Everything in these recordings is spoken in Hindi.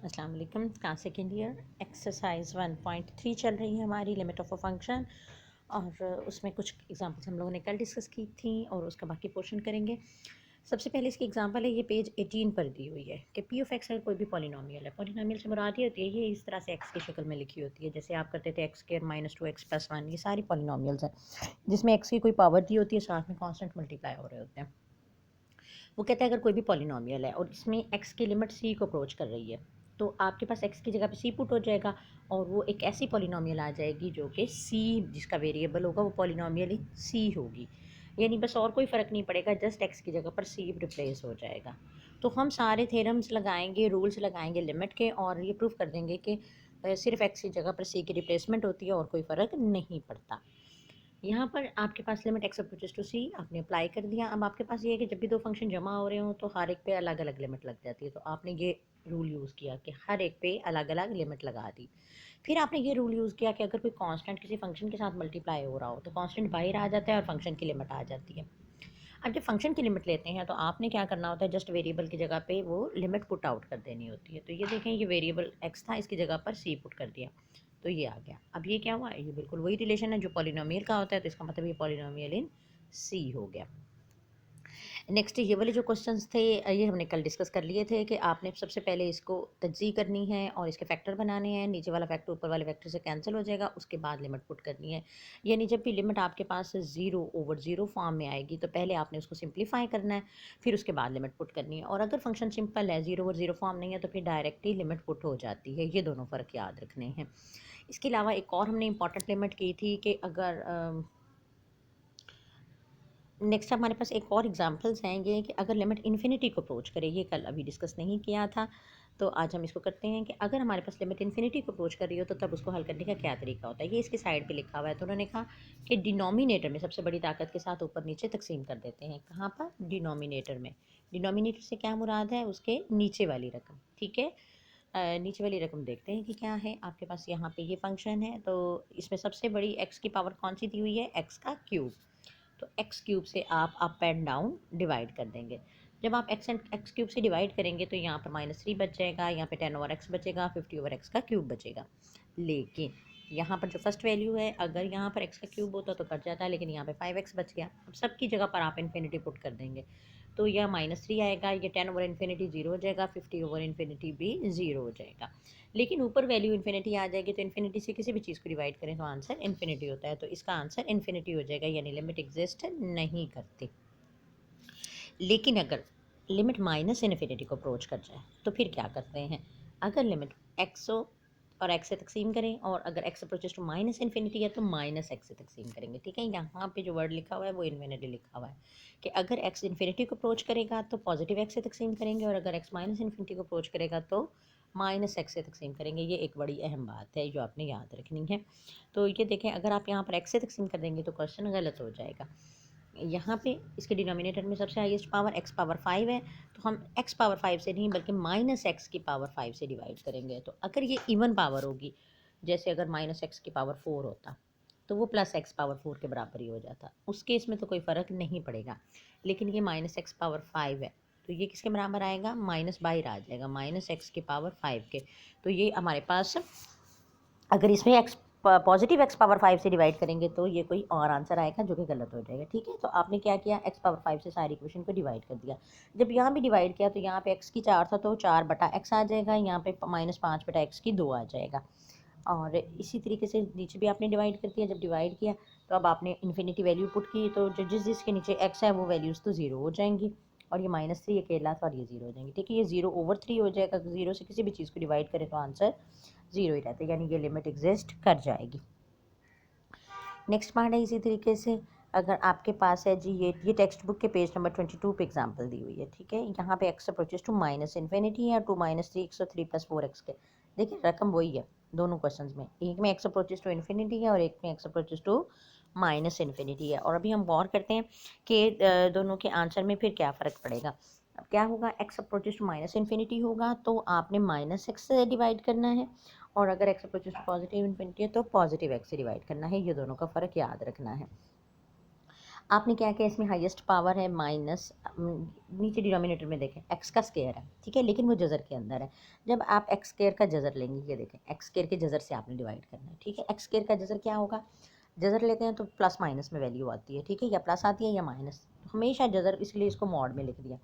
अस्सलाम वालेकुम। क्लास सेकेंड ईयर एक्सरसाइज 1.3 चल रही है हमारी, लिमिट ऑफ अ फंक्शन। और उसमें कुछ एग्जांपल्स हम लोगों ने कल डिस्कस की थी और उसका बाकी पोर्शन करेंगे। सबसे पहले इसकी एग्जांपल है, ये पेज 18 पर दी हुई है कि पी ऑफ एक्स अगर कोई भी पॉलिनोमियल है, पॉलिनोमियल से मुराद ये होती है, ये इस तरह से एक्स की शक्ल में लिखी होती है, जैसे आप करते थे x square minus 2x plus 1। ये सारी पॉलिनोमियल्स हैं जिसमें एक्स की कोई पावर दी होती है, साथ में कॉन्स्टेंट मल्टीप्लाई हो रहे होते हैं। वो कहता है अगर कोई भी पॉलिनोमियल है और इसमें एक्स की लिमिट सी को अप्रोच कर रही है, तो आपके पास एक्स की जगह पे सी पुट हो जाएगा और वो एक ऐसी पॉलिनोमियल आ जाएगी जो कि सी, जिसका वेरिएबल होगा वो पॉलिनोमियल ही सी होगी। यानी बस और कोई फ़र्क नहीं पड़ेगा, जस्ट एक्स की जगह पर सी रिप्लेस हो जाएगा। तो हम सारे थ्योरम्स लगाएंगे, रूल्स लगाएंगे लिमिट के, और ये प्रूफ कर देंगे कि सिर्फ एक्स की जगह पर सी की रिप्लेसमेंट होती है और कोई फ़र्क नहीं पड़ता। यहाँ पर आपके पास लिमिट एक्स अप्रोचेस टू सी आपने अप्लाई कर दिया। अब आपके पास ये है कि जब भी दो फंक्शन जमा हो रहे हो तो हर एक पे अलग अलग लिमिट लग जाती है, तो आपने ये रूल यूज़ किया कि हर एक पे अलग अलग लिमिट लगा दी। फिर आपने ये रूल यूज़ किया कि अगर कोई कांस्टेंट किसी फंक्शन के साथ मल्टीप्लाई हो रहा हो तो कांस्टेंट बाहर आ जाता है और फंक्शन की लिमिट आ जाती है। अब जब फंक्शन की लिमिट लेते हैं तो आपने क्या करना होता है, जस्ट वेरिएबल की जगह पे वो लिमिट पुट आउट कर देनी होती है। तो ये देखें, ये वेरिएबल एक्स था, इसकी जगह पर सी पुट कर दिया तो ये आ गया। अब ये क्या हुआ, ये बिल्कुल वही रिलेशन है जो पॉलिनोमियल का होता है, तो इसका मतलब ये पॉलिनोमियल इन सी हो गया। नेक्स्ट ये वाले जो क्वेश्चंस थे ये हमने कल डिस्कस कर लिए थे कि आपने सबसे पहले इसको तज्जी करनी है और इसके फैक्टर बनाने हैं। नीचे वाला फैक्टर ऊपर वाले फैक्टर से कैंसिल हो जाएगा, उसके बाद लिमिट पुट करनी है। यानी जब भी लिमिट आपके पास 0/0 फॉर्म में आएगी तो पहले आपने उसको सिंप्लीफाई करना है, फिर उसके बाद लिमिट पुट करनी है। और अगर फंक्शन सिंपल है, 0/0 फॉर्म नहीं है, तो फिर डायरेक्टली लिमिट पुट हो जाती है। ये दोनों फ़र्क याद रखने हैं। इसके अलावा एक और हमने इंपॉर्टेंट लिमिट की थी कि अगर नेक्स्ट हमारे पास एक और एग्जांपल्स हैं ये कि अगर लिमिट इन्फिनिटी को अप्रोच करे, ये कल अभी डिस्कस नहीं किया था, तो आज हम इसको करते हैं कि अगर हमारे पास लिमिट इन्फिनिटी को अप्रोच कर रही हो तो तब उसको हल करने का क्या तरीका होता है। ये इसकी साइड पे लिखा हुआ है। तो उन्होंने कहा कि डिनोमिनेटर में सबसे बड़ी ताकत के साथ ऊपर नीचे तकसीम कर देते हैं। कहाँ पर? डिनोमिनेटर में। डिनोमिनेटर से क्या मुराद है? उसके नीचे वाली रकम। ठीक है, नीचे वाली रकम देखते हैं कि क्या है। आपके पास यहाँ पे ये फंक्शन है, तो इसमें सबसे बड़ी एक्स की पावर कौन सी दी हुई है? एक्स का क्यूब। तो एक्स क्यूब से आप अप एंड डाउन डिवाइड कर देंगे। जब आप एक्स क्यूब से डिवाइड करेंगे तो यहाँ पर -3 बच जाएगा, यहाँ पे 10/x बचेगा, 50/x का क्यूब बचेगा। लेकिन यहाँ पर जो फर्स्ट वैल्यू है, अगर यहाँ पर x का क्यूब होता तो कट जाता है, लेकिन यहाँ पे 5x बच गया। अब सबकी जगह पर आप इन्फिनिटी पुट कर देंगे तो यह -3 आएगा, ये 10/∞ 0 हो जाएगा, 50/∞ भी 0 हो जाएगा। लेकिन ऊपर वैल्यू इन्फिनिटी आ जाएगी, तो इन्फिनिटी से किसी भी चीज़ को डिवाइड करें तो आंसर इन्फिनिटी होता है, तो इसका आंसर इन्फिनिटी हो जाएगा, यानी लिमिट एग्जिस्ट नहीं करती। लेकिन अगर लिमिट -इन्फिनिटी को अप्रोच कर जाए तो फिर क्या करते हैं? अगर लिमिट एक्स हो और एक्स से तकसीम करें, और अगर एक्स अप्रोचेस टू -इन्फिनिटी है तो -x से तकसीम करेंगे। ठीक है, यहाँ पे जो वर्ड लिखा हुआ है वो इन्फिनिटी लिखा हुआ है कि अगर एक्स इन्फिनिटी को अप्रोच करेगा तो पॉजिटिव एक्स से तकसीम करेंगे, और अगर एक्स -इन्फिनिटी को अप्रोच करेगा तो -x से तकसीम करेंगे। ये एक बड़ी अहम बात है जो आपने याद रखनी है। तो ये देखें, अगर आप यहाँ पर एक्स से तकसीम कर देंगे तो क्वेश्चन गलत हो जाएगा। यहाँ पे इसके डिनोमिनेटर में सबसे हाईएस्ट पावर x पावर 5 है, तो हम x पावर 5 से नहीं बल्कि -x की पावर 5 से डिवाइड करेंगे। तो अगर ये इवन पावर होगी, जैसे अगर -x की पावर 4 होता तो वो +x पावर 4 के बराबर ही हो जाता, उस केस में तो कोई फ़र्क नहीं पड़ेगा। लेकिन ये -x पावर 5 है, तो ये किसके बराबर आएगा? माइनस बाहर आ जाएगा, -x की पावर 5 के। तो ये हमारे पास, अगर इसमें एक्स पॉजिटिव एक्स पावर 5 से डिवाइड करेंगे तो ये कोई और आंसर आएगा जो कि गलत हो जाएगा। ठीक है, तो आपने क्या किया? एक्स पावर 5 से सारी इक्वेशन को डिवाइड कर दिया। जब यहाँ भी डिवाइड किया तो यहाँ पे एक्स की 4 था तो 4/x आ जाएगा, यहाँ पे -5/x की 2 आ जाएगा। और इसी तरीके से नीचे भी आपने डिवाइड कर दिया। जब डिवाइड किया तो अब आपने इन्फिनिटी वैल्यू पुट की, तो जो जिसके नीचे एक्स है वो वैल्यूज़ तो 0 हो जाएंगी, और ये -3 अकेला था और ये 0 हो जाएंगे। ठीक है, ये 0/3 हो जाएगा। 0 से किसी भी चीज़ को डिवाइड करें तो आंसर 0 ही रहता है, यानी ये लिमिट एग्जिस्ट कर जाएगी। नेक्स्ट पार्ट है इसी तरीके से, अगर आपके पास है जी ये टेक्स्ट बुक के पेज नंबर 22 पे एग्जांपल दी हुई है। ठीक है, यहाँ पे एक्स अप्रोचेस टू -इन्फिनिटी है, टू -3 103 + 4x के। देखिए रकम वही है दोनों क्वेश्चंस में, एक में एक्स अप्रोचेस टू इन्फिनिटी है और एक में एक्स अप्रोचेस टू -इन्फिनिटी है। और अभी हम गौर करते हैं कि दोनों के आंसर में फिर क्या फ़र्क पड़ेगा। अब क्या होगा? एक्स अप्रोचेस टू -इन्फिनिटी होगा तो आपने -x से डिवाइड करना है, और अगर x approaches to positive infinity है तो पॉजिटिव एक्स से डिवाइड करना है। ये दोनों का फ़र्क याद रखना है। आपने क्या किया, इसमें हाईएस्ट पावर है माइनस, नीचे डिनोमिनेटर में देखें एक्स का स्क्वायर है, ठीक है, लेकिन वो जज़र के अंदर है। जब आप एक्स स्क्वायर का जज़र लेंगे, ये देखें एक्स स्क्वायर के जज़र से आपने डिवाइड करना है, ठीक है। एक्स स्क्वायर का जज़र क्या होगा, जज़र लेते हैं तो प्लस माइनस में वैल्यू आती है, ठीक है, या प्लस आती है या माइनस, तो हमेशा जज़र, इसलिए इसको मॉड में लिख दिया।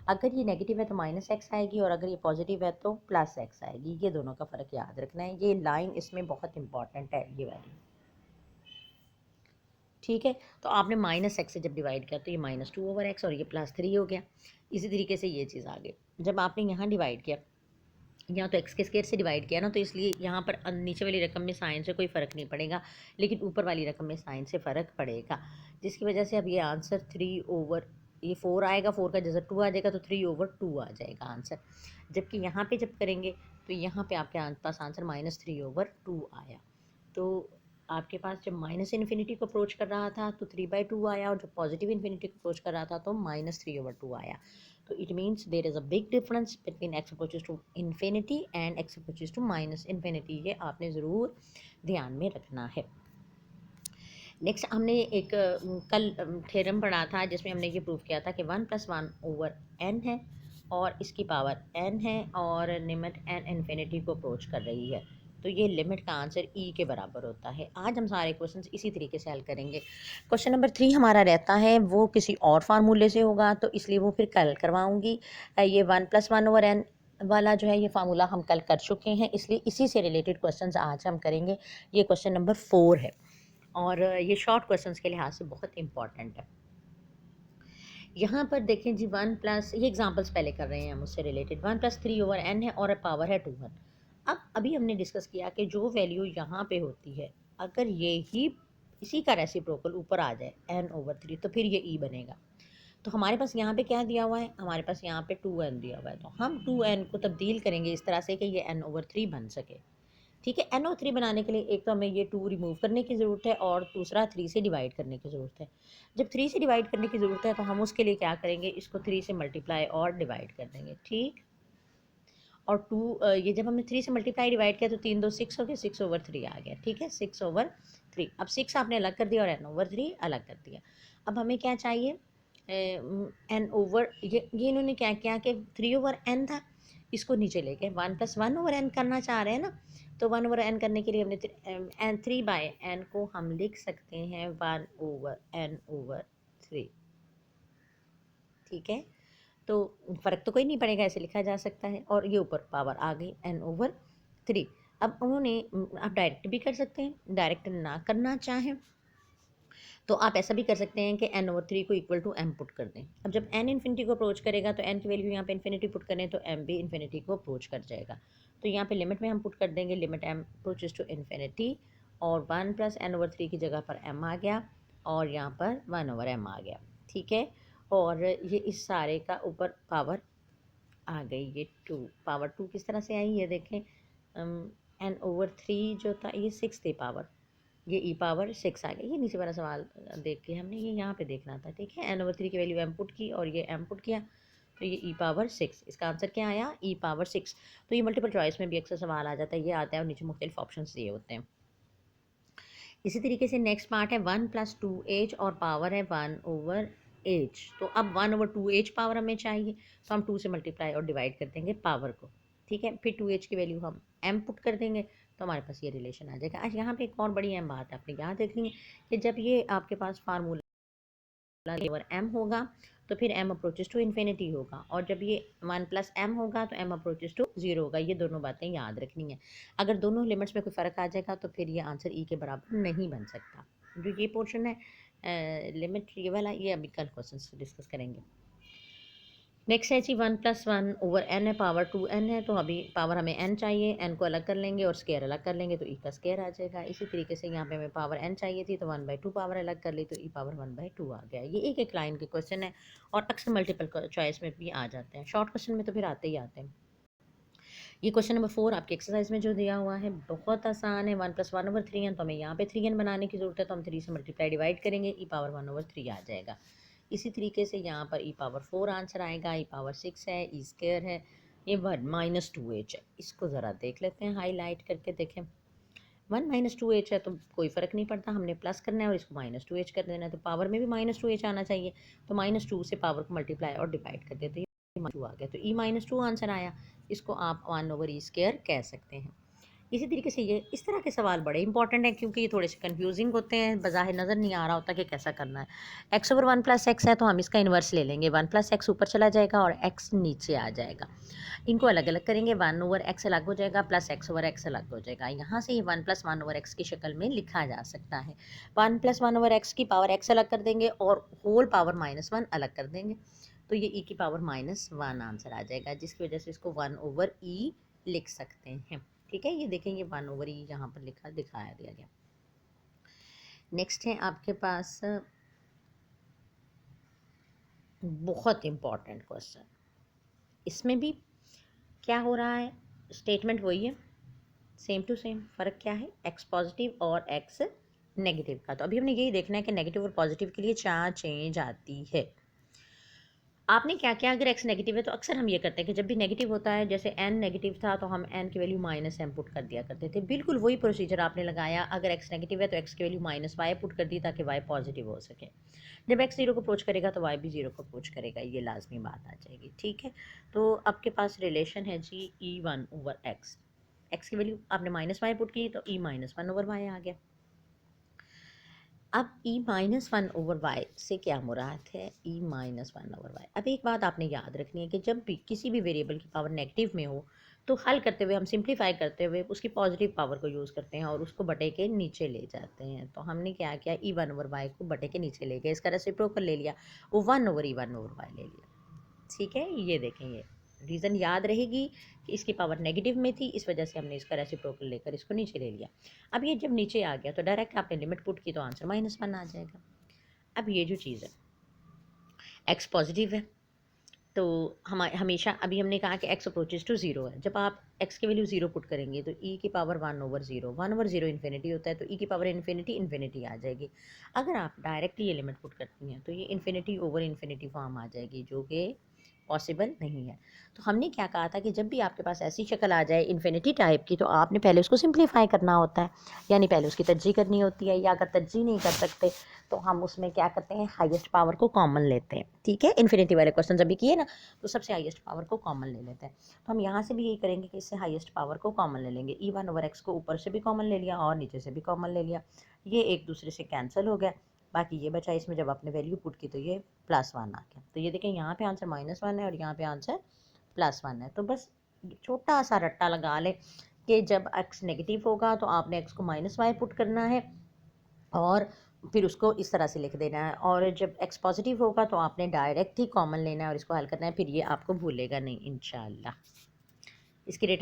अगर ये नेगेटिव है तो माइनस एक्स आएगी, और अगर ये पॉजिटिव है तो प्लस एक्स आएगी। ये दोनों का फ़र्क याद रखना है, ये लाइन इसमें बहुत इंपॉर्टेंट है, ये वैल्यू, ठीक है। तो आपने माइनस एक्स से जब डिवाइड किया तो ये -2/x और ये +3 हो गया। इसी तरीके से ये चीज़ आ गई। जब आपने यहाँ डिवाइड किया, यहाँ तो एक्स के स्क्वायर से डिवाइड किया ना, तो इसलिए यहाँ पर नीचे वाली रकम में साइन से कोई फ़र्क नहीं पड़ेगा, लेकिन ऊपर वाली रकम में साइन से फ़र्क पड़ेगा, जिसकी वजह से अब ये आंसर 3/, ये 4 आएगा, 4 का जज़र 2 आ जाएगा, तो 3/2 आ जाएगा आंसर। जबकि यहाँ पे जब करेंगे तो यहाँ पे आपके पास आंसर -3/2 आया। तो आपके पास जब माइनस इन्फिनिटी को अप्रोच कर रहा था तो 3/2 आया, और जब पॉजिटिव इन्फिनिटी को अप्रोच कर रहा था तो -3/2 आया। तो it means there is a big difference between x approaches to infinity and x approaches to minus infinity. ये आपने ज़रूर ध्यान में रखना है। नेक्स्ट हमने एक कल थ्योरम पढ़ा था जिसमें हमने ये प्रूव किया था कि 1+1/n है, और इसकी पावर n है, और लिमिट n इन्फिनिटी को अप्रोच कर रही है, तो ये लिमिट का आंसर e के बराबर होता है। आज हम सारे क्वेश्चंस इसी तरीके से हल करेंगे। क्वेश्चन नंबर 3 हमारा रहता है वो किसी और फार्मूले से होगा, तो इसलिए वो फिर कल करवाऊँगी। ये 1+1/n वाला जो है ये फार्मूला हम कल कर चुके हैं, इसलिए इसी से रिलेटेड क्वेश्चंस आज हम करेंगे। ये क्वेश्चन नंबर 4 है, और ये शॉर्ट क्वेश्चंस के लिहाज से बहुत इंपॉर्टेंट है। यहाँ पर देखें जी, 1+, ये एग्जांपल्स पहले कर रहे हैं हम उससे रिलेटेड। 1+3/n है और पावर है 2/1। अब अभी हमने डिस्कस किया कि जो वैल्यू यहाँ पे होती है, अगर ये ही इसी का रेसिप्रोकल ऊपर आ जाए n/3, तो फिर ये e बनेगा। तो हमारे पास यहाँ पे क्या दिया हुआ है, हमारे पास यहाँ पे 2n दिया हुआ है, तो हम 2n को तब्दील करेंगे इस तरह से कि ये n/3 बन सके, ठीक है। NO3 बनाने के लिए एक तो हमें ये 2 रिमूव करने की ज़रूरत है, और दूसरा 3 से डिवाइड करने की ज़रूरत है। जब 3 से डिवाइड करने की ज़रूरत है तो हम उसके लिए क्या करेंगे, इसको 3 से मल्टीप्लाई और डिवाइड कर देंगे, ठीक। और 2, ये जब हमने 3 से मल्टीप्लाई डिवाइड किया तो 3 2 6 हो गया, 6/3 आ गया, ठीक है, 6/3। अब 6 आपने अलग कर दिया और n/3 अलग कर दिया। अब हमें क्या चाहिए, ये इन्होंने क्या किया कि 3/n था, इसको नीचे लेके 1+1/n करना चाह रहे हैं ना, तो 1/n करने के लिए हमने 3/n को हम लिख सकते हैं 1/n/3, ठीक है। तो फ़र्क तो कोई नहीं पड़ेगा, ऐसे लिखा जा सकता है, और ये ऊपर पावर आ गई n/3। अब उन्होंने आप डायरेक्ट भी कर सकते हैं, डायरेक्ट ना करना चाहें तो आप ऐसा भी कर सकते हैं कि n/3 को इक्वल टू m पुट कर दें। अब जब n इन्फिनिटी को अप्रोच करेगा तो n की वैल्यू यहाँ पे इन्फिनिटी पुट करें तो m भी इन्फिनिटी को अप्रोच कर जाएगा। तो यहाँ पे लिमिट में हम पुट कर देंगे, limit m approaches to infinity, और 1+n/3 की जगह पर m आ गया, और यहाँ पर 1/m आ गया, ठीक है। और ये इस सारे का ऊपर पावर आ गई, ये 2 पावर 2 किस तरह से आई ये देखें, n/3 जो था ये 6 थी पावर, ये e⁻6 आ गया। ये नीचे वाला सवाल देख के हमने ये यहाँ पे देखना था, ठीक है। n/3 की वैल्यू m पुट की और ये m पुट किया, तो ये e⁻6, इसका आंसर क्या आया, e⁻6। तो ये मल्टीपल चॉइस में भी अक्सर सवाल आ जाता है, ये आता है और नीचे मुख्तलिफ ऑप्शन दिए होते हैं। इसी तरीके से नेक्स्ट पार्ट है 1+2h और पावर है 1/h। तो अब 1/2h पावर हमें चाहिए, तो हम 2 से मल्टीप्लाई और डिवाइड कर देंगे पावर को, ठीक है। फिर 2h की वैल्यू हम m पुट कर देंगे, तो हमारे पास ये रिलेशन आ जाएगा। आज यहाँ पे एक और बड़ी अहम बात आपने याद रखनी है कि जब ये आपके पास फार्मूला ओवर m होगा तो फिर m अप्रोचेस टू इन्फिनिटी होगा, और जब ये 1+m होगा तो m अप्रोचेस टू 0 होगा। ये दोनों बातें याद रखनी है। अगर दोनों लिमिट्स में कोई फ़र्क आ जाएगा तो फिर ये आंसर e के बराबर नहीं बन सकता। जो ये पोर्शन है लिमिट ये वाला, ये अभी कल क्वेश्चन डिस्कस करेंगे। नेक्स्ट है जी 1+1/n है, पावर 2n है, तो अभी पावर हमें n चाहिए, n को अलग कर लेंगे और स्केयर अलग कर लेंगे तो e का स्केयर आ जाएगा। इसी तरीके से यहाँ पे हमें पावर n चाहिए थी, तो 1/2 पावर अलग कर ली तो e⁻1/2 आ गया। ये एक लाइन के क्वेश्चन है, और अक्सर मल्टीपल चॉइस में भी आ जाते हैं, शॉर्ट क्वेश्चन में तो फिर आते ही आते हैं। ये क्वेश्चन नंबर 4 आपकी एक्सरसाइज में जो दिया हुआ है बहुत आसान है। 1+1/3n, तो हमें यहाँ पे 3n बनाने की ज़रूरत है, तो हम 3 से मल्टीप्लाई डिवाइड करेंगे, e⁻1/3 आ जाएगा। इसी तरीके से यहाँ पर e⁻4 आंसर आएगा, e⁻6 है, ई स्क्र है, ये -2h है। इसको ज़रा देख लेते हैं हाईलाइट करके, देखें 1 - 2h है तो कोई फ़र्क नहीं पड़ता, हमने प्लस करना है और इसको -2h कर देना है, तो पावर में भी -2h आना चाहिए। तो -2 से पावर को मल्टीप्लाई और डिवाइड कर देते हैं, तो ये -2 आ गया, तो e-2 आंसर आया। इसको आप 1/e² कह सकते हैं। इसी तरीके से ये इस तरह के सवाल बड़े इंपॉर्टेंट हैं, क्योंकि ये थोड़े से कंफ्यूजिंग होते हैं, बज़ाहिर नज़र नहीं आ रहा होता कि कैसा करना है। x/1 + x है तो हम इसका इन्वर्स ले लेंगे, 1 + x ऊपर चला जाएगा और x नीचे आ जाएगा। इनको अलग अलग करेंगे, 1/x अलग हो जाएगा, प्लस x/x अलग हो जाएगा। यहाँ से ये 1 + 1/x की शक्ल में लिखा जा सकता है। 1 + 1/x की पावर x अलग कर देंगे और होल पावर -1 अलग कर देंगे, तो ये e की पावर -1 आंसर आ जाएगा, जिसकी वजह से इसको 1/e लिख सकते हैं। ठीक है, ये देखें, ये 1/e यहाँ पर दिखाया दिया गया। नेक्स्ट है आपके पास बहुत इम्पॉर्टेंट क्वेश्चन। इसमें भी क्या हो रहा है, स्टेटमेंट वही है, सेम टू सेम। फ़र्क क्या है, एक्स पॉजिटिव और एक्स नेगेटिव का। तो अभी हमने यही देखना है कि नेगेटिव और पॉजिटिव के लिए क्या चेंज आती है। आपने क्या किया, अगर एक्स नेगेटिव है तो अक्सर हम ये करते हैं कि जब भी नेगेटिव होता है, जैसे एन नेगेटिव था तो हम एन की वैल्यू -m पुट कर दिया करते थे। बिल्कुल वही प्रोसीजर आपने लगाया, अगर एक्स नेगेटिव है तो एक्स की वैल्यू -y पुट कर दी ताकि y पॉजिटिव हो सके। जब एक्स 0 को अप्रोच करेगा तो y भी 0 को अप्रोच करेगा, ये लाजमी बात आ जाएगी। ठीक है, तो आपके पास रिलेशन है जी e1/x। एक्स की वैल्यू आपने -y पुट की तो e-1/y आ गया। अब e-1/y से क्या मुराद है, e-1/y। अब एक बात आपने याद रखनी है कि जब भी किसी भी वेरिएबल की पावर नेगेटिव में हो तो हल करते हुए हम सिंप्लीफाई करते हुए उसकी पॉजिटिव पावर को यूज़ करते हैं और उसको बटे के नीचे ले जाते हैं। तो हमने क्या किया, e1/y को बटे के नीचे ले गए, इसका रेसिप्रोकल ले लिया, वो 1/e1/y ले लिया। ठीक है, ये देखें, ये रीज़न याद रहेगी कि इसकी पावर नेगेटिव में थी, इस वजह से हमने इसका रेसिप्रोकल लेकर इसको नीचे ले लिया। अब ये जब नीचे आ गया तो डायरेक्ट आपने लिमिट पुट की तो आंसर -1 आ जाएगा। अब ये जो चीज़ है, एक्स पॉजिटिव है तो हमेशा अभी हमने कहा कि x अप्रोचेज टू 0 है। जब आप x की वैल्यू 0 पुट करेंगे तो e की पावर 1/0, 1/0 इन्फिनिटी होता है, तो e की पावर इन्फिनिटी आ जाएगी। अगर आप डायरेक्टली ये लिमिट पुट करती हैं तो ये इन्फिनिटी फॉर्म आ जाएगी, जो कि पॉसिबल नहीं है। तो हमने क्या कहा था कि जब भी आपके पास ऐसी शक्ल आ जाए इन्फिनिटी टाइप की, तो आपने पहले उसको सिंप्लीफाई करना होता है, यानी पहले उसकी तरजीह करनी होती है, या अगर तरजीह नहीं कर सकते तो हम उसमें क्या करते हैं, हाईएस्ट पावर को कॉमन लेते हैं। ठीक है, इन्फिनिटी वाले क्वेश्चन जब भी किए ना तो सबसे हाईएस्ट पावर को कॉमन ले लेते हैं। तो हम यहाँ से भी यही करेंगे कि इससे हाईएस्ट पावर को कॉमन ले लेंगे। e1/x को ऊपर से भी कॉमन ले लिया और नीचे से भी कॉमन ले लिया, ये एक दूसरे से कैंसिल हो गया, बाकी ये बचा। इसमें जब आपने वैल्यू पुट की तो ये +1 आ गया। तो ये देखें, यहाँ पे आंसर -1 है और यहाँ पे आंसर +1 है। तो बस छोटा सा रट्टा लगा लें कि जब x नेगेटिव होगा तो आपने x को -y पुट करना है और फिर उसको इस तरह से लिख देना है, और जब x पॉजिटिव होगा तो आपने डायरेक्ट ही कॉमन लेना है और इसको हल करना है, फिर ये आपको भूलेगा नहीं इंशाल्लाह। इसकी रेट